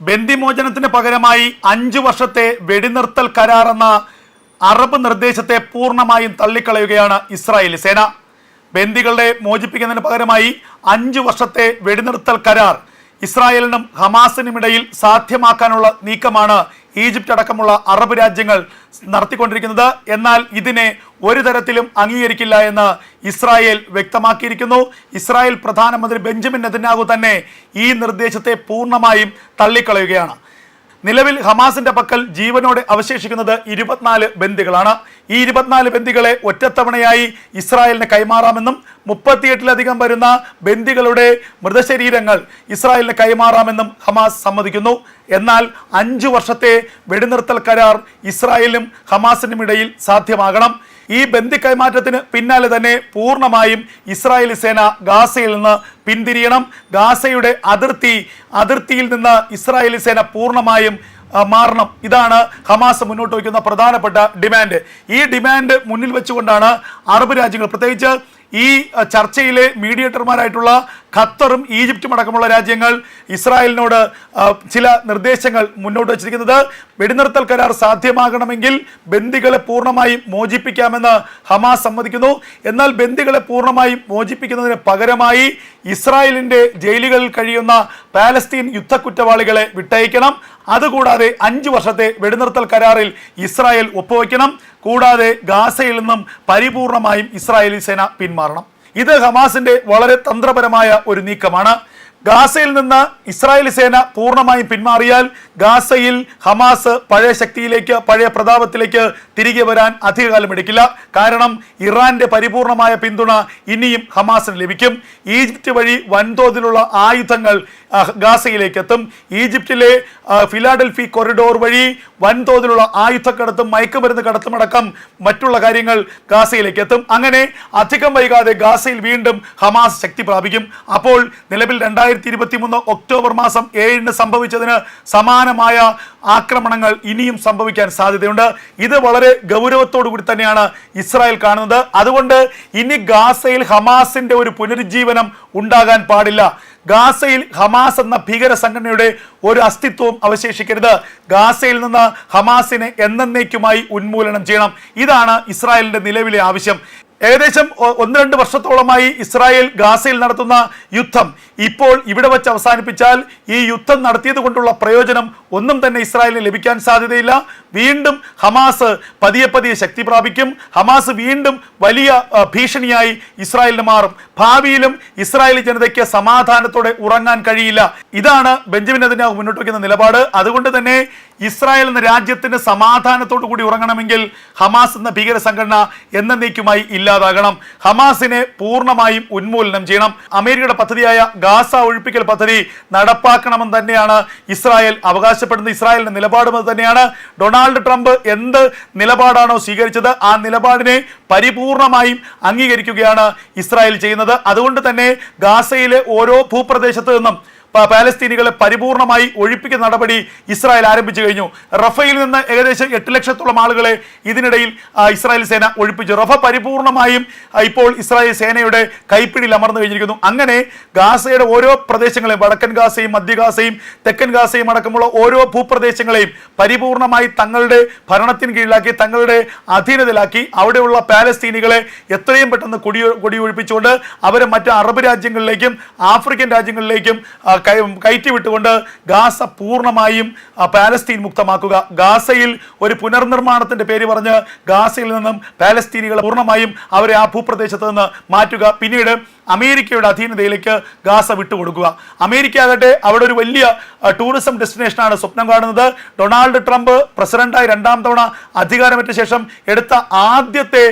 ബന്ദിമോചനത്തിന് പകരമായി 5 വർഷത്തെ വെടിനിർത്തൽ കരാർ എന്ന അറബ് നിർദ്ദേശത്തെ പൂർണ്ണമായും തള്ളിക്കളയുകയാണ് ഇസ്രായേലി സേന. ബന്ദികളെ മോചിപ്പിക്കുന്നതിന് പകരമായി 5 വർഷത്തെ വെടിനിർത്തൽ കരാർ ഇസ്രായേലിനും ഹമാസിനുമിടയിൽ സാധ്യമാക്കാനുള്ള നീക്കമാണ് ഈജിപ്റ്റ് അടക്കമുള്ള അറബ് രാജ്യങ്ങൾ നടത്തിക്കൊണ്ടിരിക്കുന്നത്. എന്നാൽ ഇതിനെ ഒരു തരത്തിലും അംഗീകരിക്കില്ല എന്ന് ഇസ്രായേൽ വ്യക്തമാക്കിയിരിക്കുന്നു. ഇസ്രായേൽ പ്രധാനമന്ത്രി ബെഞ്ചമിൻ നെതന്യാഹു തന്നെ ഈ നിർദ്ദേശത്തെ പൂർണ്ണമായും തള്ളിക്കളയുകയാണ്. നിലവിൽ ഹമാസിന്റെ പക്കൽ ജീവനോടെ അവശേഷിക്കുന്നത് 24 ബന്ദികളാണ്. ഈ 24 ബന്ദികളെ ഒറ്റത്തവണയായി ഇസ്രായേലിന് കൈമാറാമെന്നും 38-ലധികം വരുന്ന ബന്ദികളുടെ മൃതശരീരങ്ങൾ ഇസ്രായേലിന് കൈമാറാമെന്നും ഹമാസ് സമ്മതിക്കുന്നു. എന്നാൽ 5 വർഷത്തെ വെടിനിർത്തൽ കരാർ ഇസ്രായേലിനും ഹമാസിനും ഇടയിൽ സാധ്യമാകണം. ഈ ബന്ദി കൈമാറ്റത്തിന് പിന്നാലെ തന്നെ പൂർണ്ണമായും ഇസ്രായേലി സേന ഗാസയിൽ നിന്ന് പിന്തിരിയണം. ഗാസയുടെ അതിർത്തിയിൽ നിന്ന് ഇസ്രായേലി സേന പൂർണ്ണമായും മാറണം. ഇതാണ് ഹമാസ് മുന്നോട്ട് വയ്ക്കുന്ന പ്രധാനപ്പെട്ട ഡിമാൻഡ്. ഈ ഡിമാൻഡ് മുന്നിൽ വെച്ചുകൊണ്ടാണ് അറബ് രാജ്യങ്ങൾ, പ്രത്യേകിച്ച് ഈ ചർച്ചയിലെ മീഡിയേറ്റർമാരായിട്ടുള്ള ഖത്തറും ഈജിപ്തും അടക്കമുള്ള രാജ്യങ്ങൾ ഇസ്രായേലിനോട് ചില നിർദ്ദേശങ്ങൾ മുന്നോട്ട് വച്ചിരിക്കുന്നത്. വെടിനിർത്തൽ കരാർ സാധ്യമാകണമെങ്കിൽ ബന്ദികളെ പൂർണ്ണമായും മോചിപ്പിക്കാമെന്ന് ഹമാസ് സമ്മതിക്കുന്നു. എന്നാൽ ബന്ദികളെ പൂർണ്ണമായും മോചിപ്പിക്കുന്നതിന് പകരമായി ഇസ്രായേലിൻ്റെ ജയിലുകളിൽ കഴിയുന്ന പാലസ്തീൻ യുദ്ധക്കുറ്റവാളികളെ വിട്ടയക്കണം. അതുകൂടാതെ 5 വർഷത്തെ വെടിനിർത്തൽ കരാറിൽ ഇസ്രായേൽ ഒപ്പുവയ്ക്കണം. കൂടാതെ ഗാസയിൽ നിന്നും പരിപൂർണമായും ഇസ്രായേലി സേന പിന്മാറണം. ഇത് ഹമാസിന്റെ വളരെ തന്ത്രപരമായ ഒരു നീക്കമാണ്. ഗാസയിൽ നിന്ന് ഇസ്രായേലി സേന പൂർണ്ണമായും പിന്മാറിയാൽ ഗാസയിൽ ഹമാസ് പഴയ ശക്തിയിലേക്ക്, പഴയ പ്രതാപത്തിലേക്ക് തിരികെ വരാൻ അധികകാലം എടുക്കില്ല. കാരണം ഇറാന്റെ പരിപൂർണമായ പിന്തുണ ഇനിയും ഹമാസിന് ലഭിക്കും. ഈജിപ്റ്റ് വഴി വൻതോതിലുള്ള ആയുധങ്ങൾ ഗാസയിലേക്ക് എത്തും. ഈജിപ്തിലെ ഫിലാഡൽഫി കൊറിഡോർ വഴി വൻതോതിലുള്ള ആയുധക്കടത്തും മയക്കുമരുന്ന് കടത്തുമടക്കം മറ്റുള്ള കാര്യങ്ങൾ ഗാസയിലേക്ക് എത്തും. അങ്ങനെ അധികം വൈകാതെ ഗാസയിൽ വീണ്ടും ഹമാസ് ശക്തി പ്രാപിക്കും. അപ്പോൾ നിലവിൽ 2023 ഒക്ടോബർ മാസം 7-ന് സംഭവിച്ചതിന് സമാനമായ ആക്രമണങ്ങൾ ഇനിയും സംഭവിക്കാൻ സാധ്യതയുണ്ട്. ഇത് വളരെ ഗൗരവത്തോടു കൂടി തന്നെയാണ് ഇസ്രായേൽ കാണുന്നത്. അതുകൊണ്ട് ഇനി ഗാസയിൽ ഹമാസിന്റെ ഒരു പുനരുജ്ജീവനം ഉണ്ടാകാൻ പാടില്ല. ഗാസയിൽ ഹമാസ് എന്ന ഭീകര സംഘടനയുടെ ഒരു അസ്തിത്വവും അവശേഷിക്കരുത്. ഗാസയിൽ നിന്ന് ഹമാസിനെ എന്നേക്കുമായി ഉന്മൂലനം ചെയ്യണം. ഇതാണ് ഇസ്രായേലിന്റെ നിലവിലെ ആവശ്യം. ഏകദേശം 1-2 വർഷത്തോളമായി ഇസ്രായേൽ ഗാസയിൽ നടത്തുന്ന യുദ്ധം ഇപ്പോൾ ഇവിടെ വച്ച് അവസാനിപ്പിച്ചാൽ ഈ യുദ്ധം നടത്തിയത് കൊണ്ടുള്ള പ്രയോജനം ഒന്നും തന്നെ ഇസ്രായേലിന് ലഭിക്കാൻ സാധ്യതയില്ല. വീണ്ടും ഹമാസ് പതിയെ ശക്തി പ്രാപിക്കും. ഹമാസ് വീണ്ടും വലിയ ഭീഷണിയായി ഇസ്രായേലിന് മാറും. ഭാവിയിലും ഇസ്രായേലി ജനതയ്ക്ക് സമാധാനത്തോടെ ഉറങ്ങാൻ കഴിയില്ല. ഇതാണ് ബെഞ്ചമിൻ നെതന്യാഹു മുന്നോട്ട് വയ്ക്കുന്ന നിലപാട്. അതുകൊണ്ട് തന്നെ ഇസ്രായേൽ എന്ന രാജ്യത്തിന് സമാധാനത്തോടു കൂടി ഉറങ്ങണമെങ്കിൽ ഹമാസ് എന്ന ഭീകര സംഘടന എന്നേക്കുമായി ഇല്ലാതാകണം. ഹമാസിനെ പൂർണ്ണമായും ഉന്മൂലനം ചെയ്യണം. അമേരിക്കയുടെ പദ്ധതിയായ ഗാസ ഒഴിപ്പിക്കൽ പദ്ധതി നടപ്പാക്കണമെന്ന് തന്നെയാണ് ഇസ്രായേൽ അവകാശപ്പെടുന്നത്. ഇസ്രായേലിന്റെ നിലപാടും അത് തന്നെയാണ്. ഡൊണാൾഡ് ട്രംപ് എന്ത് നിലപാടാണോ സ്വീകരിച്ചത് ആ നിലപാടിനെ പരിപൂർണമായും അംഗീകരിക്കുകയാണ് ഇസ്രായേൽ ചെയ്യുന്നത്. അതുകൊണ്ട് തന്നെ ഗാസയിലെ ഓരോ ഭൂപ്രദേശത്ത് നിന്നും പാലസ്തീനികളെ പരിപൂർണമായി ഒഴിപ്പിക്കുന്ന നടപടി ഇസ്രായേൽ ആരംഭിച്ചു കഴിഞ്ഞു. റഫയിൽ നിന്ന് ഏകദേശം 8 ലക്ഷത്തോളം ആളുകളെ ഇതിനിടയിൽ ഇസ്രായേൽ സേന ഒഴിപ്പിച്ചു. റഫ പരിപൂർണമായും ഇപ്പോൾ ഇസ്രായേൽ സേനയുടെ കൈപ്പിടിയിൽ അമർന്നു കഴിഞ്ഞിരിക്കുന്നു. അങ്ങനെ ഗാസയുടെ ഓരോ പ്രദേശങ്ങളെയും, വടക്കൻ ഗാസയും മധ്യ ഗാസയും തെക്കൻ ഗാസയും അടക്കമുള്ള ഓരോ ഭൂപ്രദേശങ്ങളെയും പരിപൂർണമായി തങ്ങളുടെ ഭരണത്തിന് കീഴിലാക്കി, തങ്ങളുടെ അധീനതയിലാക്കി അവിടെയുള്ള പാലസ്തീനികളെ എത്രയും പെട്ടെന്ന് കൊടിയൊഴിപ്പിച്ചുകൊണ്ട് അവരെ മറ്റ് അറബ് രാജ്യങ്ങളിലേക്കും ആഫ്രിക്കൻ രാജ്യങ്ങളിലേക്കും കയറ്റി വിട്ടുകൊണ്ട് ഗാസ പൂർണ്ണമായും പാലസ്തീൻ മുക്തമാക്കുക. ഗാസയിൽ ഒരു പുനർനിർമ്മാണത്തിന്റെ പേര് പറഞ്ഞ് ഗാസയിൽ നിന്നും പാലസ്തീനികളെ പൂർണ്ണമായും അവരെ ആ ഭൂപ്രദേശത്ത് നിന്ന് മാറ്റുക. പിന്നീട് അമേരിക്കയുടെ അധീനതയിലേക്ക് ഗാസ വിട്ടുകൊടുക്കുക. അമേരിക്ക ആകട്ടെ അവിടെ ഒരു വലിയ ടൂറിസം ഡെസ്റ്റിനേഷനാണ് സ്വപ്നം കാണുന്നത്. ഡൊണാൾഡ് ട്രംപ് പ്രസിഡന്റായി 2ാം തവണ അധികാരമേറ്റ ശേഷം എടുത്ത ആദ്യത്തെ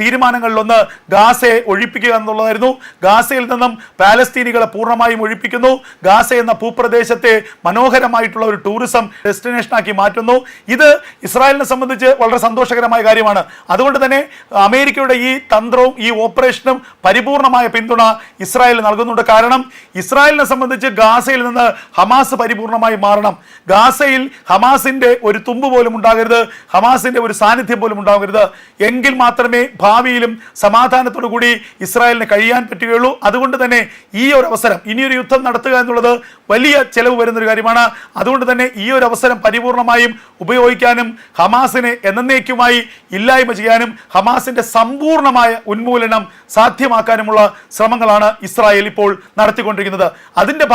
തീരുമാനങ്ങളിലൊന്ന് ഗാസയെ ഒഴിപ്പിക്കുക എന്നുള്ളതായിരുന്നു. ഗാസയിൽ നിന്നും പാലസ്തീനികളെ പൂർണ്ണമായും ഒഴിപ്പിക്കുന്നു. ഗാസ എന്ന ഭൂപ്രദേശത്തെ മനോഹരമായിട്ടുള്ള ഒരു ടൂറിസം ഡെസ്റ്റിനേഷനാക്കി മാറ്റുന്നു. ഇത് ഇസ്രായേലിനെ സംബന്ധിച്ച് വളരെ സന്തോഷകരമായ കാര്യമാണ്. അതുകൊണ്ട് തന്നെ അമേരിക്കയുടെ ഈ തന്ത്രവും ഈ ഓപ്പറേഷനും പരിപൂർണമായ പിന്തുണ ഇസ്രായേൽ നൽകുന്നുണ്ട്. കാരണം ഇസ്രായേലിനെ സംബന്ധിച്ച് ഗാസയിൽ നിന്ന് ഹമാസ് പരിപൂർണമായി മാറണം. ഗാസയിൽ ഹമാസിന്റെ ഒരു തുമ്പ് പോലും ഉണ്ടാകരുത്, ഹമാസിന്റെ ഒരു സാന്നിധ്യം പോലും ഉണ്ടാകരുത്. എങ്കിൽ മാത്രമേ ഭാവിയിലും സമാധാനത്തോടു കൂടി ഇസ്രായേലിന് കഴിയാൻ പറ്റുകയുള്ളൂ. അതുകൊണ്ട് തന്നെ ഈ ഒരു അവസരം, ഇനിയൊരു യുദ്ധം നടത്തുക എന്നുള്ളത് വലിയ ചെലവ് വരുന്നൊരു കാര്യമാണ്. അതുകൊണ്ട് തന്നെ ഈ ഒരു അവസരം പരിപൂർണമായും ഉപയോഗിക്കാനും ഹമാസിനെ എന്നേക്കുമായി ഇല്ലായ്മ ചെയ്യാനും ഹമാസിന്റെ സമ്പൂർണമായ ഉന്മൂലനം സാധ്യമാക്കാനുമുള്ള ശ്രമങ്ങളാണ് ഇസ്രായേൽ ഇപ്പോൾ നടത്തിക്കൊണ്ടിരിക്കുന്നത്. അതിന്റെ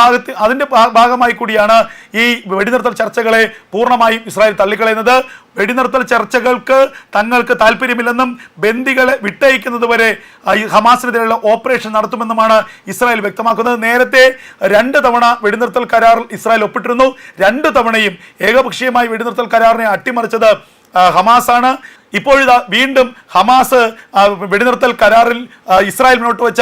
ഭാഗമായി കൂടിയാണ് ഈ വെടിനിർത്തൽ ചർച്ചകളെ പൂർണ്ണമായും ഇസ്രായേൽ തള്ളിക്കളയുന്നത്. വെടിനിർത്തൽ ചർച്ചകൾക്ക് തങ്ങൾക്ക് താല്പര്യമില്ലെന്നും ബന്ദികളെ വിട്ടയക്കുന്നത് വരെ ഹമാസിനെതിരെയുള്ള ഓപ്പറേഷൻ നടത്തുമെന്നുമാണ് ഇസ്രായേൽ വ്യക്തമാക്കുന്നത്. നേരത്തെ 2 തവണ വെടിനിർത്തൽ കരാറിൽ ഇസ്രായേൽ ഒപ്പിട്ടിരുന്നു. 2 തവണയും ഏകപക്ഷീയമായി വെടിനിർത്തൽ കരാറിനെ അട്ടിമറിച്ചത് ഹമാസാണ്. ഇപ്പോഴിതാ വീണ്ടും ഹമാസ് വെടിനിർത്തൽ കരാറിൽ ഇസ്രായേൽ മുന്നോട്ട് വെച്ച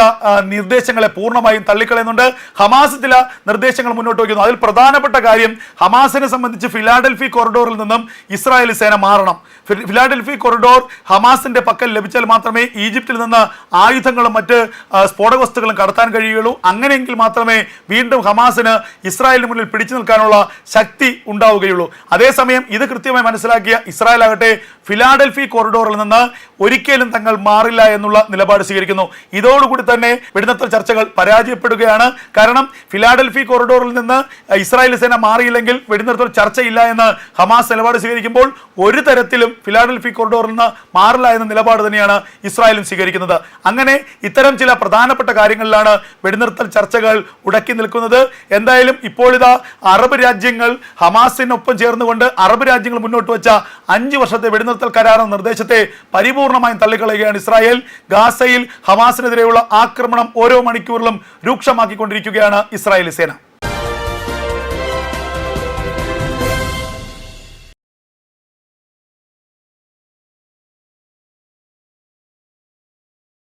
നിർദ്ദേശങ്ങളെ പൂർണ്ണമായും തള്ളിക്കളയുന്നുണ്ട്. ഹമാസ് ചില നിർദ്ദേശങ്ങൾ മുന്നോട്ട് വയ്ക്കുന്നു. അതിൽ പ്രധാനപ്പെട്ട കാര്യം ഹമാസിനെ സംബന്ധിച്ച് ഫിലാഡൽഫി കോറിഡോറിൽ നിന്നും ഇസ്രായേൽ സേന മാറണം. ഫിലാഡൽഫി കോറിഡോർ ഹമാസിന്റെ പക്കൽ ലഭിച്ചാൽ മാത്രമേ ഈജിപ്തിൽ നിന്ന് ആയുധങ്ങളും മറ്റ് സ്ഫോടക വസ്തുക്കളും കടത്താൻ കഴിയുകയുള്ളൂ. അങ്ങനെയെങ്കിൽ മാത്രമേ വീണ്ടും ഹമാസിന് ഇസ്രായേലിന് മുന്നിൽ പിടിച്ചു നിൽക്കാനുള്ള ശക്തി ഉണ്ടാവുകയുള്ളൂ. അതേസമയം ഇത് കൃത്യമായി മനസ്സിലാക്കിയ ഇസ്രായേൽ ആകട്ടെ ഫിലാഡൽഫി കോറിഡോറിൽ നിന്ന് ഒരിക്കലും തങ്ങൾ മാറില്ല എന്നുള്ള നിലപാട് സ്വീകരിക്കുന്നു. ഇതോടുകൂടി തന്നെ വെടിനിർത്തൽ ചർച്ചകൾ പരാജയപ്പെടുകയാണ്. കാരണം ഫിലാഡൽഫി കോറിഡോറിൽ നിന്ന് ഇസ്രായേൽ സേന മാറിയില്ലെങ്കിൽ വെടിനിർത്തൽ ചർച്ചയില്ല എന്ന് ഹമാസ് നിലപാട് സ്വീകരിക്കുമ്പോൾ ഒരു തരത്തിലും ഫിലാഡൽഫി കോറിഡോറിൽ നിന്ന് മാറില്ല എന്ന നിലപാട് തന്നെയാണ് ഇസ്രായേലും സ്വീകരിക്കുന്നത്. അങ്ങനെ ഇത്തരം ചില പ്രധാനപ്പെട്ട കാര്യങ്ങളിലാണ് വെടിനിർത്തൽ ചർച്ചകൾ ഉടക്കി നിൽക്കുന്നത്. എന്തായാലും ഇപ്പോൾ ഇതാ അറബ് രാജ്യങ്ങൾ ഹമാസിനൊപ്പം ചേർന്നുകൊണ്ട് അറബ് രാജ്യങ്ങൾ മുന്നോട്ട് വെച്ച 5 വർഷത്തെ വെടിനിർത്തൽ കരാർ നിർദ്ദേശത്തെ പരിപൂർണമായും തള്ളിക്കളയുകയാണ് ഇസ്രായേൽ. ഗാസയിൽ ഹമാസിനെതിരെയുള്ള ആക്രമണം ഓരോ മണിക്കൂറിലും രൂക്ഷമാക്കിക്കൊണ്ടിരിക്കുകയാണ് ഇസ്രായേലി സേന.